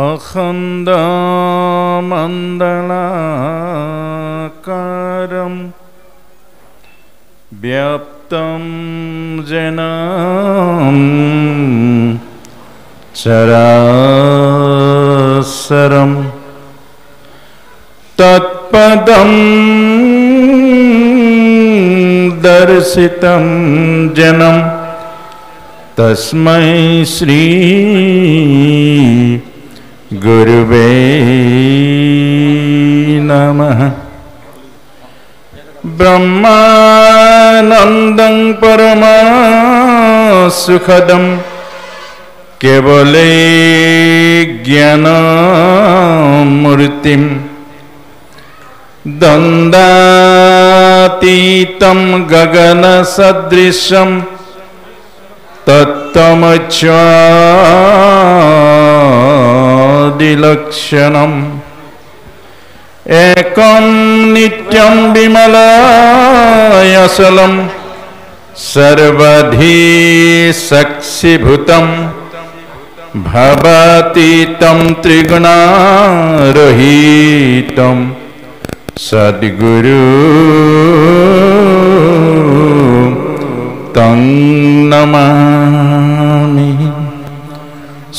अखण्डमण्डलाकारं व्याप्तं येन चराचरं तत्पदं दर्शितं येन तस्मै श्री गुरुवे नमः। ब्रह्मानन्दं परमसुखदं केवले ज्ञानमूर्तिं द्वन्द्वातीतं गगनसदृशं तत्त्वमच्युतादिलक्षणम् एकं नित्यं विमलायचलं सर्वधी साक्षिभूतं भवातीतं त्रिगुणारहितं सद्गुरु तं नमामि।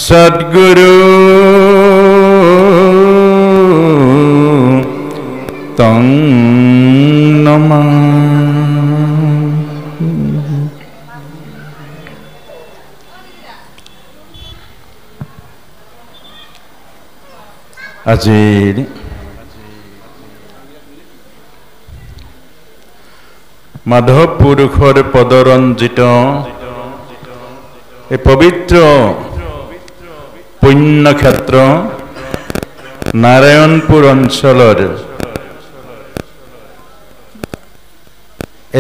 सद्गुरु तं नमामि। আজিৰ মাধৱ পুৰুষৰ পদৰঞ্জিত এই পবিত্ৰ পুণ্যক্ষেত্ৰ নাৰায়ণপুৰ অঞ্চলৰ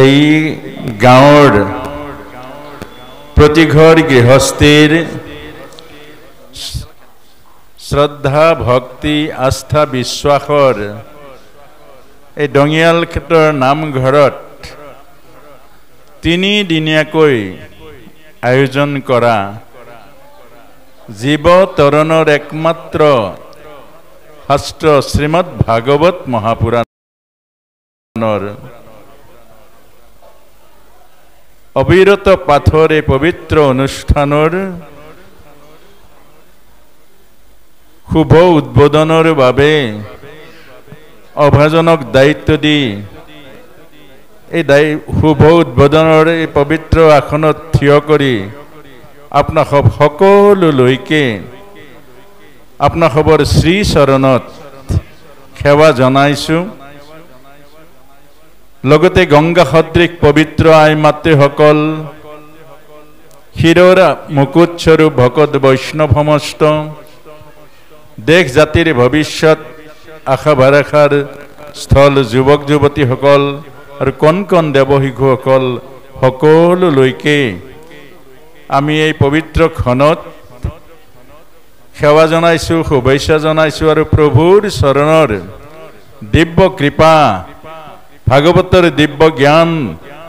এই গাঁৱৰ প্ৰতিঘৰ গৃহস্থীৰ শ্ৰদ্ধা ভক্তি আস্থা বিশ্বাসৰ এই ডঙিয়াল ক্ষেত্ৰৰ নামঘৰত তিনিদিনীয়াকৈ আয়োজন কৰা জীৱ তৰণৰ একমাত্ৰ শাস্ত্ৰ শ্ৰীমদ ভাগৱত মহাপুৰাণৰ অবিৰত পাঠৰ এই পবিত্ৰ অনুষ্ঠানৰ শুভ উদ্বোধনৰ বাবে অভাজনক দায়িত্ব দি এই শুভ উদ্বোধনৰ এই পবিত্ৰ আসনত থিয় কৰি আপোনাক সকলোলৈকে আপোনাকৰ শ্ৰী চৰণত সেৱা জনাইছোঁ। লগতে গংগা সদৃশ পবিত্ৰ আই মাতৃসকল, শিৰৰ মুকুটস্বৰূপ ভকত বৈষ্ণৱ সমস্ত, দেশ জাতিৰ ভৱিষ্যত আশা ভৰসাৰ স্থল যুৱক যুৱতীসকল আৰু কণ কণ দেৱশিশুসকল সকলোলৈকে আমি এই পবিত্ৰ ক্ষণত সেৱা জনাইছোঁ, শুভেচ্ছা জনাইছোঁ আৰু প্ৰভুৰ চৰণৰ দিব্য কৃপা, ভাগৱতৰ দিব্য জ্ঞান,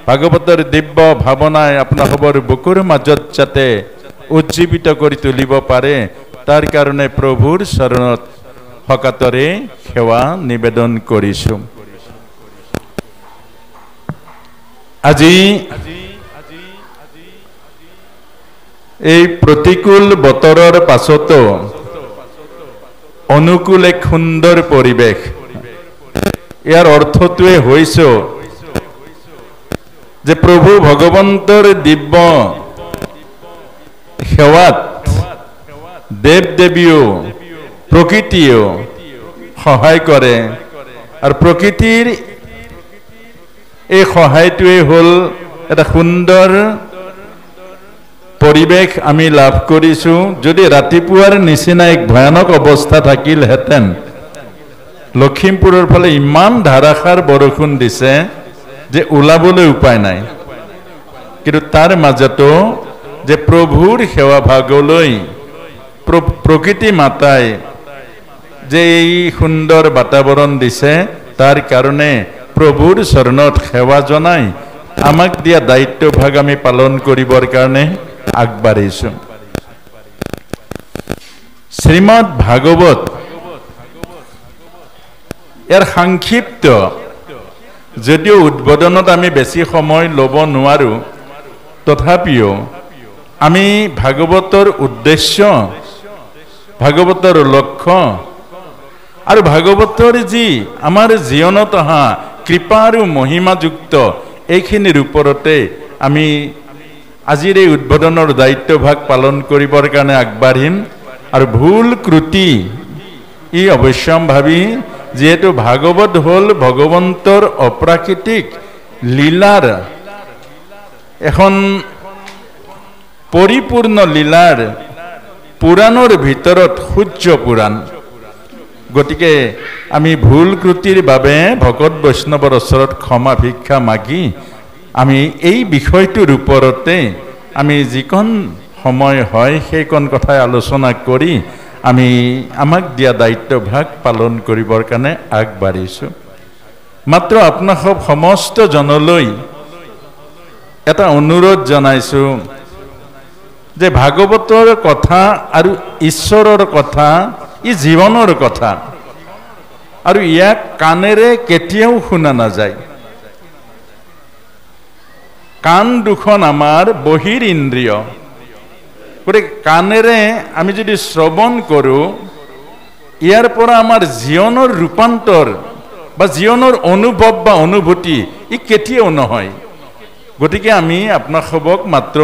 ভাগৱতৰ দিব্য ভাৱনাই আপোনালোকৰ বুকুৰ মাজত যাতে উজ্জীৱিত কৰি তুলিব পাৰে তাৰ কাৰণে প্ৰভুৰ চৰণত সকাতৰে সেৱা নিবেদন কৰিছোঁ। আজি এই প্ৰতিকূল বতৰৰ পাছতো অনুকূল এক সুন্দৰ পৰিৱেশ। ইয়াৰ অৰ্থটোৱে হৈছে যে প্ৰভু ভগৱন্তৰ দিব্য সেৱাত দেৱ দেৱীও প্ৰকৃতিয়েও সহায় কৰে আৰু প্ৰকৃতিৰ এই সহায়টোৱে হ'ল এটা সুন্দৰ পৰিৱেশ আমি লাভ কৰিছোঁ। যদি ৰাতিপুৱাৰ নিচিনা এক ভয়ানক অৱস্থা থাকিলহেঁতেন, লখিমপুৰৰ ফালে ইমান ধাৰাসাৰ বৰষুণ দিছে যে ওলাবলৈ উপায় নাই, কিন্তু তাৰ মাজতো যে প্ৰভুৰ সেৱা ভাগলৈ প্ৰকৃতি মাতাই যে এই সুন্দৰ বাতাবৰণ দিছে তাৰ কাৰণে প্ৰভুৰ চৰণত সেৱা জনাই আমাক দিয়া দায়িত্ব ভাগ আমি পালন কৰিবৰ কাৰণে আগবাঢ়িছোঁ। শ্ৰীমদ্ ভাগবত এৰ সংক্ষিপ্ত যদিও উদ্বোধনত আমি বেশি সময় লব নোৱাৰো তথাপিও আমি ভাগৱতৰ উদ্দেশ্য ভাগৱতৰ লক্ষ্য আৰু ভাগৱতৰ যি আমাৰ জীৱনত অহা কৃপা আৰু মহিমাযুক্ত এইখিনিৰ ওপৰতে আমি আজিৰ এই উদ্বোধনৰ দায়িত্বভাগ পালন কৰিবৰ কাৰণে আগবাঢ়িম আৰু ভুল ত্ৰুটি ই অৱশ্যম্ভাৱী যেহেতু ভাগৱত হল ভগৱন্তৰ অপ্ৰাকৃতিক লীলাৰ এখন পৰিপূৰ্ণ লীলাৰ পুৰাণৰ ভিতৰত সূৰ্য পুৰাণ গতিকে আমি ভুল ত্ৰুটিৰ বাবে ভকত বৈষ্ণৱৰ ওচৰত ক্ষমা ভিক্ষা মাগি আমি এই বিষয়টোৰ ওপৰতে আমি যিকণ সময় হয় সেইকণ কথাই আলোচনা কৰি আমি আমাক দিয়া দায়িত্বভাগ পালন কৰিবৰ কাৰণে আগবাঢ়িছোঁ মাত্ৰ আপোনাসৱ সমস্ত জনলৈ এটা অনুৰোধ জনাইছোঁ যে ভাগৱতৰ কথা আৰু ঈশ্বৰৰ কথা ই জীৱনৰ কথা আৰু ইয়াক কাণেৰে কেতিয়াও শুনা নাযায় কাণ দুখন আমাৰ বহিৰ ইন্দ্ৰিয় গতিকে কাণেৰে আমি যদি শ্ৰৱণ কৰোঁ ইয়াৰ পৰা আমাৰ জীৱনৰ ৰূপান্তৰ বা জীৱনৰ অনুভৱ বা অনুভূতি ই কেতিয়াও নহয় গতিকে আমি আপোনাসৱক মাত্ৰ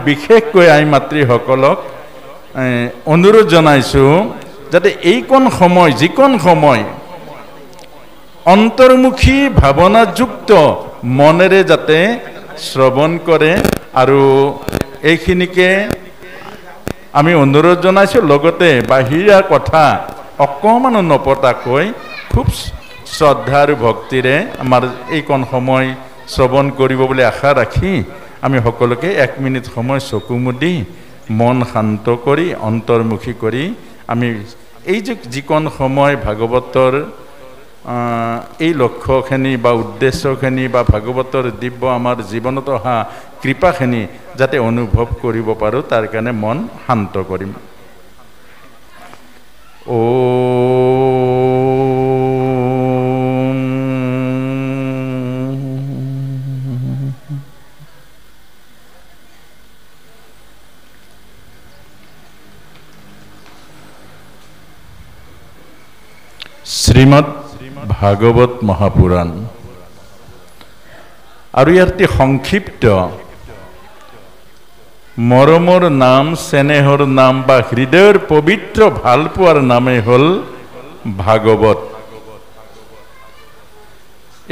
বিশেষকৈ আই মাতৃসকলক অনুৰোধ জনাইছোঁ যাতে এইকণ সময় যিকণ সময় অন্তৰ্মুখী ভাৱনাযুক্ত মনেৰে যাতে শ্ৰৱণ কৰে আৰু এইখিনিকে আমি অনুৰোধ জনাইছোঁ লগতে বাহিৰা কথা অকণমানো নপতাকৈ খুব শ্ৰদ্ধা আৰু ভক্তিৰে আমাৰ এইকণ সময় শ্ৰৱণ কৰিব বুলি আশা ৰাখি আমি সকলোকে 1 মিনিট সময় চকু মুদি মন শান্ত কৰি অন্তৰ্মুখী কৰি আমি এই যে যিকণ সময় ভাগৱতৰ এই লক্ষ্যখিনি বা উদ্দেশ্যখিনি বা ভাগৱতৰ দিব্য আমাৰ জীৱনত অহা কৃপাখিনি যাতে অনুভৱ কৰিব পাৰোঁ তাৰ কাৰণে মন শান্ত কৰিম শ্ৰীমদ্ ভাগৱত মহাপুৰাণ আৰু ইয়াতে সংক্ষিপ্ত মৰমৰ নাম চেনেহৰ নাম বা হৃদয়ৰ পবিত্ৰ ভালপোৱাৰ নামে হল ভাগৱত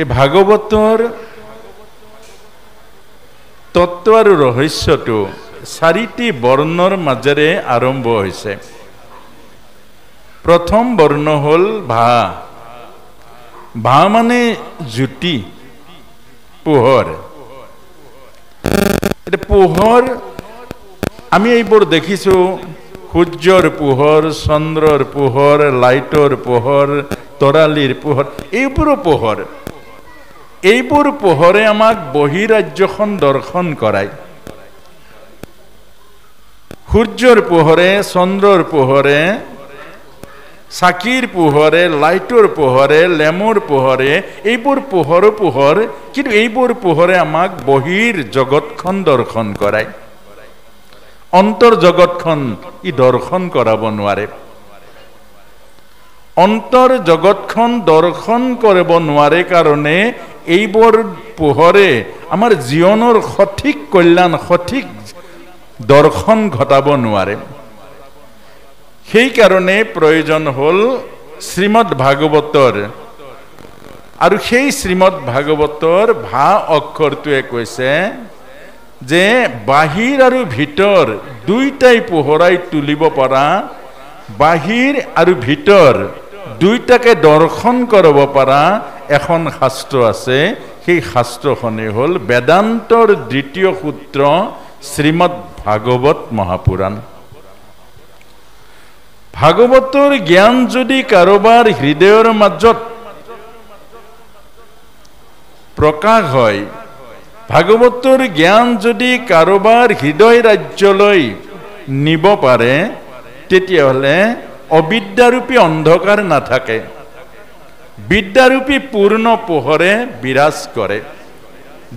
এই ভাগৱতৰ তত্ত্ব আৰু ৰহস্যটো 4টি বৰ্ণৰ মাজেৰে আৰম্ভ হৈছে প্ৰথম বৰ্ণ হল ভা মানে জ্যোতি পোহৰ এটা পোহৰ আমি এইবোৰ দেখিছোঁ সূৰ্যৰ পোহৰ চন্দ্ৰৰ পোহৰ লাইটৰ পোহৰ তৰালীৰ পোহৰ এইবোৰ পোহৰে আমাক বহিৰাজ্যখন দৰ্শন কৰায় সূৰ্যৰ পোহৰে চন্দ্ৰৰ পোহৰে চাকিৰ পোহৰে লাইটৰ পোহৰে লেমৰ পোহৰে এইবোৰ পোহৰ কিন্তু এইবোৰ পোহৰে আমাক বহিৰ জগতখন দৰ্শন কৰায় অন্তৰ জগতখন ই দৰ্শন কৰাব নোৱাৰে অন্তৰ জগতখন দৰ্শন কৰিব নোৱাৰে কাৰণে এইবোৰ পোহৰে আমাৰ জীৱনৰ সঠিক কল্যাণ সঠিক দৰ্শন ঘটাব নোৱাৰে সেই কাৰণে প্ৰয়োজন হল শ্ৰীমদ্ ভাগৱতৰ আৰু সেই শ্ৰীমদ্ ভাগৱতৰ ভা অক্ষৰটোৱে কৈছে যে বাহিৰ আৰু ভিতৰ দুইটাই পোহৰাই তুলিব পৰা বাহিৰ আৰু ভিতৰ দুইটাকে দৰ্শন কৰিব পৰা এখন শাস্ত্ৰ আছে সেই শাস্ত্ৰখনেই হল বেদান্তৰ দ্বিতীয় সূত্ৰ শ্ৰীমদ্ ভাগৱত মহাপুৰাণ ভাগৱতৰ জ্ঞান যদি কাৰোবাৰ হৃদয়ৰ মাজত প্ৰকাশ হয় ভাগৱতৰ জ্ঞান যদি কাৰোবাৰ হৃদয় ৰাজ্যলৈ নিব পাৰে তেতিয়াহ'লে অবিদ্যাৰূপী অন্ধকাৰ নাথাকে, বিদ্যাৰূপী পূৰ্ণ পোহৰে বিৰাজ কৰে।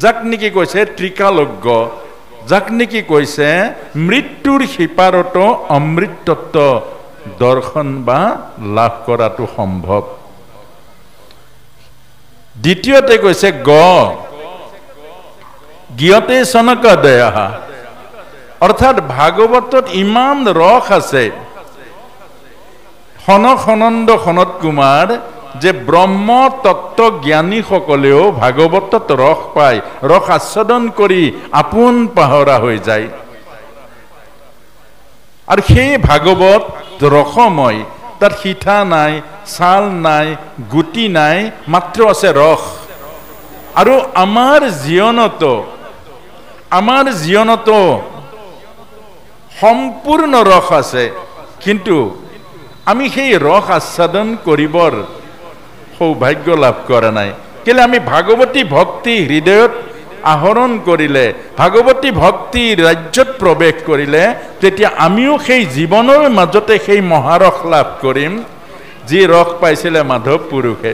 যাক নেকি কৈছে ত্ৰিকালজ্ঞ, যাক নেকি কৈছে মৃত্যুৰ সিপাৰতো অমৃতত্ব দৰ্শন বা লাভ কৰাটো সম্ভৱ। দ্বিতীয়তে কৈছে গীয়তে চনকাদয়া, অৰ্থাৎ ভাগৱতত ইমান ৰস আছে। সনন্দ সনত কুমাৰ যে ব্ৰহ্ম তত্ত্ব জ্ঞানীসকলেও ভাগৱতত ৰস পায়, ৰস আস্বাদন কৰি আপোন পাহৰা হৈ যায়। আৰু সেই ভাগৱত ৰসময়, তাত সিঠা নাই, ছাল নাই, গুটি নাই, মাত্ৰ আছে ৰস। আৰু আমাৰ জীৱনতো সম্পূৰ্ণ ৰস আছে, কিন্তু আমি সেই ৰস আস্বাদন কৰিবৰ সৌভাগ্য লাভ কৰা নাই। কেলে আমি ভাগৱতী ভক্তি হৃদয়ত আহৰণ কৰিলে, ভাগৱতী ভক্তি ৰাজ্যত প্ৰৱেশ কৰিলে, তেতিয়া আমিও সেই জীৱনৰ মাজতে সেই মহাৰস লাভ কৰিম, যি ৰস পাইছিলে মাধৱ পুৰুষে।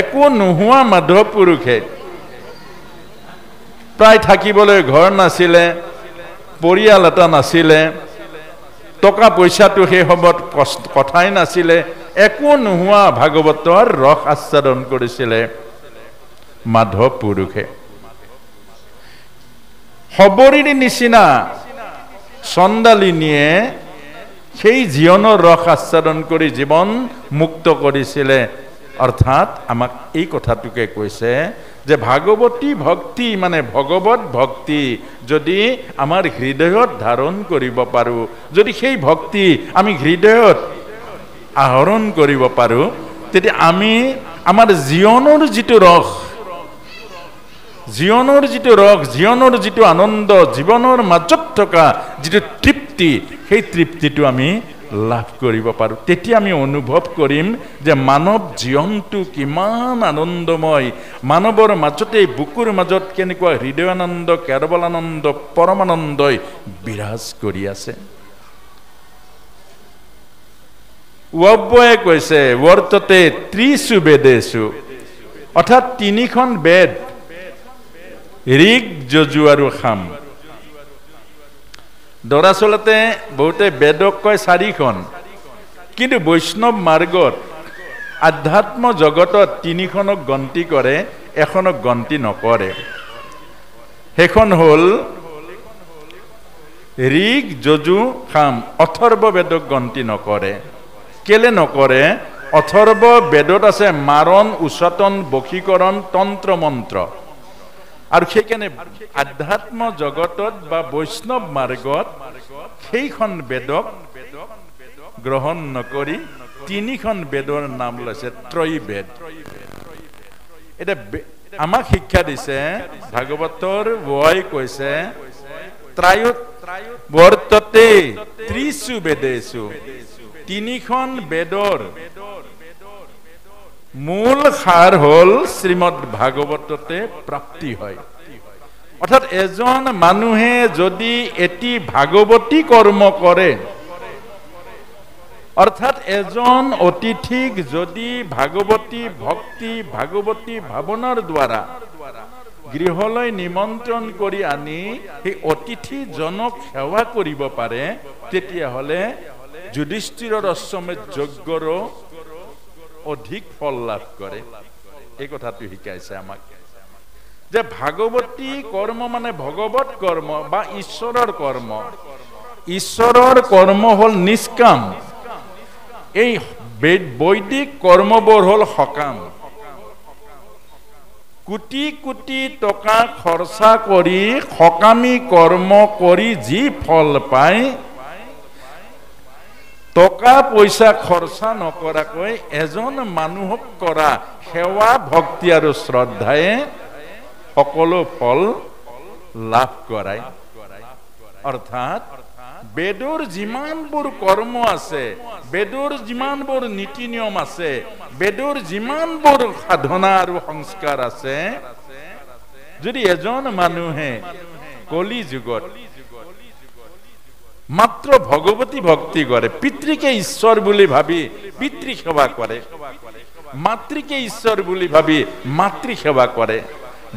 একো নোহোৱা মাধৱ পুৰুষে, প্ৰায় থাকিবলৈ ঘৰ নাছিলে, পৰিয়াল এটা নাছিলে, টকা পইচাটো সেই সময়ত কথাই নাছিলে, একো নোহোৱা ভাগৱতৰ ৰস আস্বাদন কৰিছিলে মাধৱ পুৰুষে। শবৰীৰ নিচিনা চণ্ডালিনীয়ে সেই জীৱনৰ ৰস আস্বাদন কৰি জীৱন মুক্ত কৰিছিলে। অৰ্থাৎ আমাক এই কথাটোকে কৈছে যে ভাগৱতী ভক্তি মানে ভগৱত ভক্তি যদি আমাৰ হৃদয়ত ধাৰণ কৰিব পাৰোঁ, যদি সেই ভক্তি আমি হৃদয়ত আহৰণ কৰিব পাৰোঁ, তেতিয়া আমি আমাৰ জীৱনৰ যিটো ৰস, জীৱনৰ যিটো আনন্দ, জীৱনৰ মাজত থকা যিটো তৃপ্তি, সেই তৃপ্তিটো আমি লাভ কৰিব পাৰোঁ। তেতিয়া আমি অনুভৱ কৰিম যে মানৱ জীৱনটো কিমান আনন্দময়, মানৱৰ মাজতে বুকুৰ মাজত কেনেকুৱা হৃদয়ানন্দ, কেৰবলানন্দ, পৰমানন্দই বিৰাজ কৰি আছে। ৱব্বয়ে কৈছে বৰ্ততে ত্ৰিশু বেদেশু, অৰ্থাৎ তিনিখন বেদ, ঋক, যজু আৰু সাম। দৰাচলতে বহুতে বেদক কয় চাৰিখন, কিন্তু বৈষ্ণৱ মাৰ্গত আধ্যাত্ম জগতত তিনিখনক গন্তি কৰে, এখনক গন্তি নকৰে। সেইখন হ'ল ঋক, যজু, সাম। অথৰ্ব বেদক গন্তি নকৰে। কেলে নকৰে? অথৰ্ব বেদত আছে মাৰণ, উচতন, বশীকৰণ, তন্ত্ৰ মন্ত্ৰ। আৰু সেইকাৰণে আধ্যাত্ম জগতত বা বৈষ্ণৱ মাৰ্গত সেইখন বেদক গ্ৰহণ নকৰি তিনিখন বেদৰ নাম লৈছে ত্ৰয়ী বেদ। এতিয়া আমাক শিক্ষা দিছে ভাগৱতৰ বৈ কৈছে বৰ্ততে ত্ৰিশু বেদেশু, তিনিখন বেদৰ মূল সাৰ হ'ল শ্ৰীমদ ভাগৱততে প্ৰাপ্তি হয়। অৰ্থাৎ এজন মানুহে যদি এটি ভাগৱতী কৰ্ম কৰে, অৰ্থাৎ এজন অতিথিক যদি ভাগৱতী ভক্তি, ভাগৱতী ভাৱনাৰ দ্বাৰা গৃহলৈ নিমন্ত্ৰণ কৰি আনি সেই অতিথিজনক সেৱা কৰিব পাৰে, তেতিয়াহ'লে যুধিষ্ঠিৰৰ অশ্বমেধ যজ্ঞৰো অধিক ফল লাভ কৰে। এই কথাটো শিকাইছে আমাক যে ভাগৱতী কৰ্ম মানে ভগৱত কৰ্ম বা ঈশ্বৰৰ কৰ্ম। ঈশ্বৰৰ কৰ্ম হ'ল নিষ্কাম, এই বৈদিক কৰ্মবোৰ হ'ল সকাম। কোটি কোটি টকা খৰচা কৰি সকামী কৰ্ম কৰি যি ফল পায়, টকা পইচা খৰচা নকৰাকৈ এজন মানুহক কৰা সেৱা, ভক্তি আৰু শ্ৰদ্ধায়ে সকলো ফল লাভ কৰায়। অৰ্থাৎ বেদৰ যিমানবোৰ কৰ্ম আছে, বেদৰ যিমানবোৰ নীতি নিয়ম আছে, বেদৰ যিমানবোৰ সাধনা আৰু সংস্কাৰ আছে, যদি এজন মানুহে কলি যুগত মাত্ৰ ভগৱতী ভক্তি কৰে, পিতৃকে ঈশ্বৰ বুলি ভাবি পিতৃ সেৱা কৰে, মাতৃকে ঈশ্বৰ বুলি ভাবি মাতৃ সেৱা কৰে,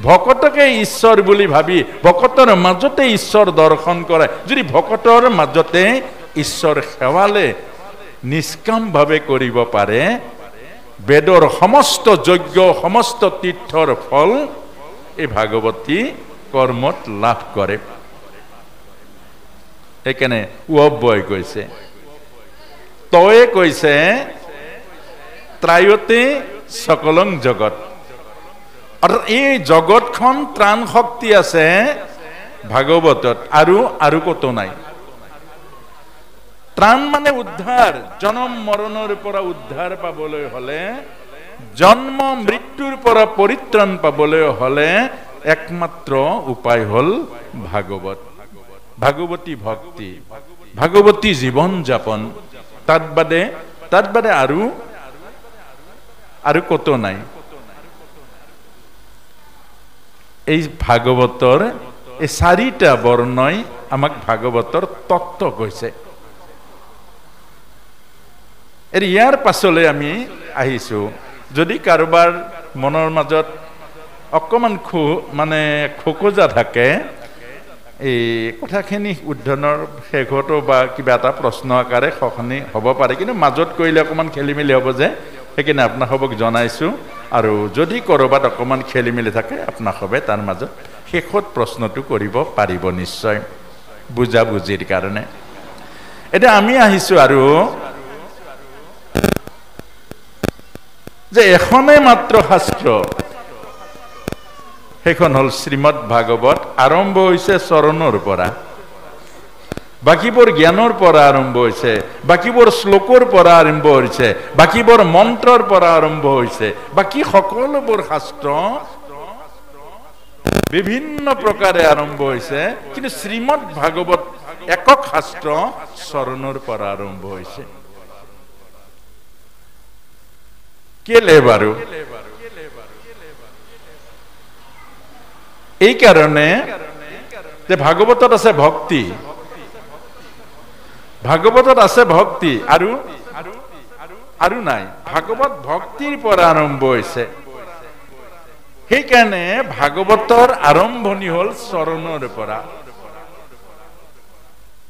ভকতকে ঈশ্বৰ বুলি ভাবি ভকতৰ মাজতে ঈশ্বৰ দৰ্শন কৰে। যদি ভকতৰ মাজতে ঈশ্বৰ সেৱালে নিষ্কামভাৱে কৰিব পাৰে, বেদৰ সমস্ত যজ্ঞ সমস্ত তীৰ্থৰ ফল এই ভাগৱতী কৰ্মত লাভ কৰে। সেইকাৰণে উভয় কৈছে, তয়ে কৈছে ত্ৰায়তে সকলং জগত, অৰ্থাৎ এই জগতখন ত্ৰাণ শক্তি আছে ভাগৱতত, আৰু কতো নাই। ত্ৰাণ মানে উদ্ধাৰ, জনম মৰণৰ পৰা উদ্ধাৰ পাবলৈ হলে, জন্ম মৃত্যুৰ পৰা পৰিত্ৰাণ পাবলৈ হলে একমাত্ৰ উপায় হল ভাগৱত, ভাগৱতী ভক্তি, ভাগৱতী জীৱন যাপন। তাত বাদে আৰু কতো নাই। এই ভাগৱতৰ এই চাৰিটা বৰ্ণই আমাক ভাগৱতৰ তত্ত্ব কৈছে। ইয়াৰ পাছলৈ আমি আহিছো, যদি কাৰোবাৰ মনৰ মাজত অকমান খোকোজা থাকে, এই কথাখিনি উদ্ধৰণৰ শেষতো বা কিবা এটা প্ৰশ্ন আকাৰে সখনি হ'ব পাৰে, কিন্তু মাজত কৰিলে অকমান খেলি মেলি হ'ব যে, সেইকাৰণে আপোনাসবক জনাইছো। আৰু যদি কৰবাত অকমান খেলি মেলি থাকে আপোনাসবে তাৰ মাজত শেষত প্ৰশ্নটো কৰিব পাৰিব নিশ্চয়, বুজাবুজিৰ কাৰণে। এতিয়া আমি আহিছো আৰু যে এখনে মাত্ৰ শাস্ত্ৰ, সেইখন হল শ্ৰীমদ ভাগৱত। আৰম্ভ হৈছে চৰণৰ পৰা, বাকীবোৰ জ্ঞানৰ পৰা আৰম্ভ হৈছে, বাকীবোৰ শ্লোকৰ পৰা আৰম্ভ হৈছে, বাকীবোৰ মন্ত্ৰৰ পৰা আৰম্ভ হৈছে, বাকী সকলোবোৰ শাস্ত্ৰ বিভিন্ন প্ৰকাৰে আৰম্ভ হৈছে, কিন্তু শ্ৰীমদ ভাগৱত একক শাস্ত্ৰ চৰণৰ পৰা আৰম্ভ হৈছে। কেলে বাৰু? এই কাৰণে যে ভাগৱতত আছে ভক্তি, ভাগৱতত আছে ভক্তি, আৰু নাই। ভাগৱত ভক্তিৰ পৰা আৰম্ভ হৈছে, সেইকাৰণে ভাগৱতৰ আৰম্ভণি হল চৰণৰ পৰা।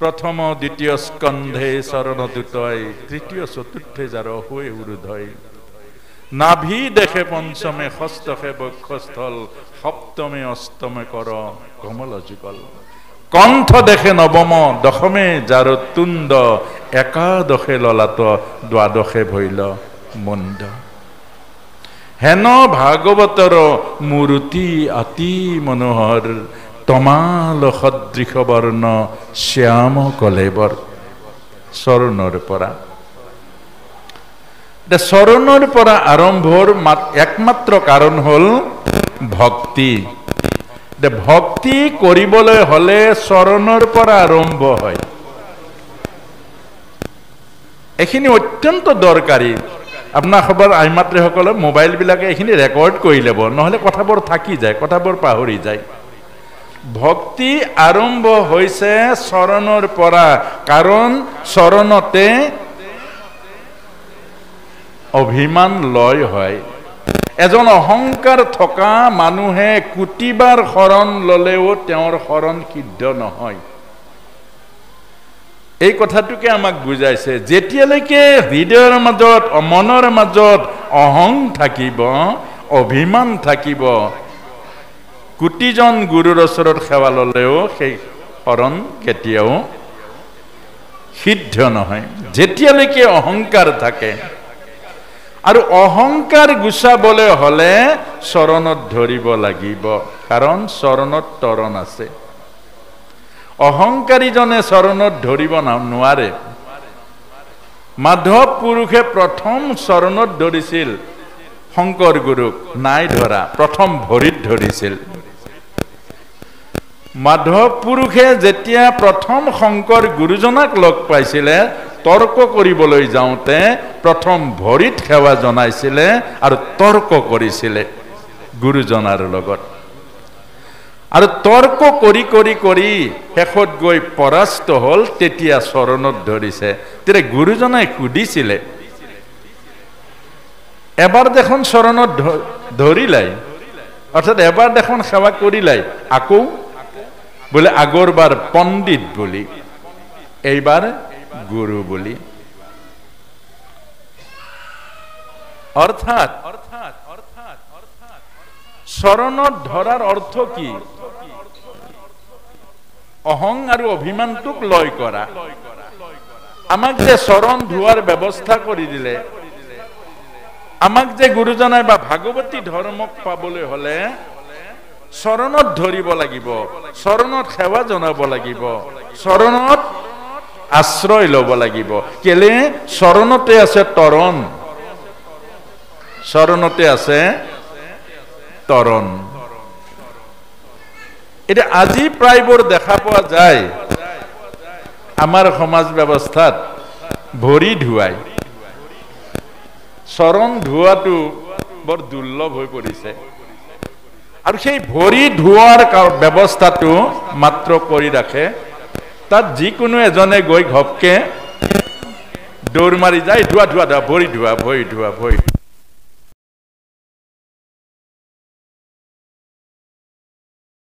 প্ৰথম দ্বিতীয় স্কন্ধে চৰণ দুতয়, তৃতীয় চতুৰ্থে যাৰ হৈ উৰুধয়, নাভি দেখে পঞ্চমে ষষ্ঠে বক্ষস্থল, সপ্তমে অষ্টমে কৰ কমল যুগল, কণ্ঠ দেখে নৱম দশমে যাৰ তুণ্ড, একাদশে ললাট দ্বাদশে ভৈল মুণ্ড, হেন ভাগৱতৰ মূৰ্তি অতি মনোহৰ, তমাল সদৃশ বৰ্ণ শ্যাম কলেবৰ। চৰণৰ পৰা, চৰণৰ পৰা আৰম্ভৰ একমাত্ৰ কাৰণ হল ভক্তি। ভক্তি কৰিবলৈ হলে চৰণৰ পৰা আৰম্ভ হয়, এইখিনি অত্যন্ত দৰকাৰী। আপোনাৰ খবৰ আইমাতৃসকলে মোবাইল বিলাকে এইখিনি ৰেকৰ্ড কৰি ল'ব, নহলে কথাবোৰ থাকি যায়, কথাবোৰ পাহৰি যায়। ভক্তি আৰম্ভ হৈছে চৰণৰ পৰা, কাৰণ চৰণতে অভিমান লয় হয়। এজন অহংকাৰ থকা মানুহে কোটিবাৰ শৰণ ললেও তেওঁৰ শৰণ সিদ্ধ নহয়। এই কথাটোকে আমাক বুজাইছে, যেতিয়ালৈকে হৃদয়ৰ মাজত মনৰ মাজত অহং থাকিব, অভিমান থাকিব, কোটিজন গুৰুৰ ওচৰত সেৱা ললেও সেই শৰণ কেতিয়াও সিদ্ধ নহয়, যেতিয়ালৈকে অহংকাৰ থাকে। আৰু অহংকাৰ গুচাবলৈ হলে চৰণত ধৰিব লাগিব, কাৰণ চৰণত তৰণ আছে। অহংকাৰীজনে চৰণত ধৰিব নোৱাৰে। মাধৱ পুৰুষে প্ৰথম চৰণত ধৰিছিল, শংকৰ গুৰুক নাই ধৰা, প্ৰথম ভৰিত ধৰিছিল। মাধৱ পুৰুষে যেতিয়া প্ৰথম শংকৰ গুৰুজনাক লগ পাইছিলে, তৰ্ক কৰিবলৈ যাওঁতে প্ৰথম ভৰিত সেৱা জনাইছিলে আৰু তৰ্ক কৰিছিলে গুৰুজনাৰ লগত। আৰু তৰ্ক কৰি কৰি কৰি শেষত গৈ পৰাস্ত হ'ল তেতিয়া চৰণত ধৰিছে তেতিয়া গুৰুজনাই সুধিছিলে এবাৰ দেখোন চৰণত ধৰিলাই অৰ্থাৎ এবাৰ দেখোন সেৱা কৰিলাই আকৌ বোলে আগৰবাৰ পণ্ডিত বুলি এইবাৰ গুৰু বুলি অৰ্থাৎ চৰণত ধৰাৰ অৰ্থ কি অহং আৰু অভিমানটোক লয় কৰা আমাক যে চৰণ ধোৱাৰ ব্যৱস্থা কৰি দিলে আমাক যে গুৰুজনাই বা ভাগৱতী ধৰ্মক পাবলৈ হলে চৰণত ধৰিব লাগিব চৰণত সেৱা জনাব লাগিব চৰণত আশ্ৰয় ল'ব লাগিব কেলে চৰণতে আছে তৰণ চৰণতে আছে তৰণ এটা আজি প্ৰায়বোৰ দেখা পোৱা যায় আমাৰ সমাজ ব্যৱস্থাত ভৰি ধুৱাই চৰণ ধোৱাটো বৰ দুৰ্লভ হৈ পৰিছে আৰু সেই ভৰি ধোৱাৰ ব্যৱস্থাটো মাত্ৰ কৰি ৰাখে তাত যিকোনো এজনে গৈ ঘপকে দৌৰ মাৰি যায় ধোৱা ধোৱা ভৰি ধোৱা ভৰি ধোৱা ভৰি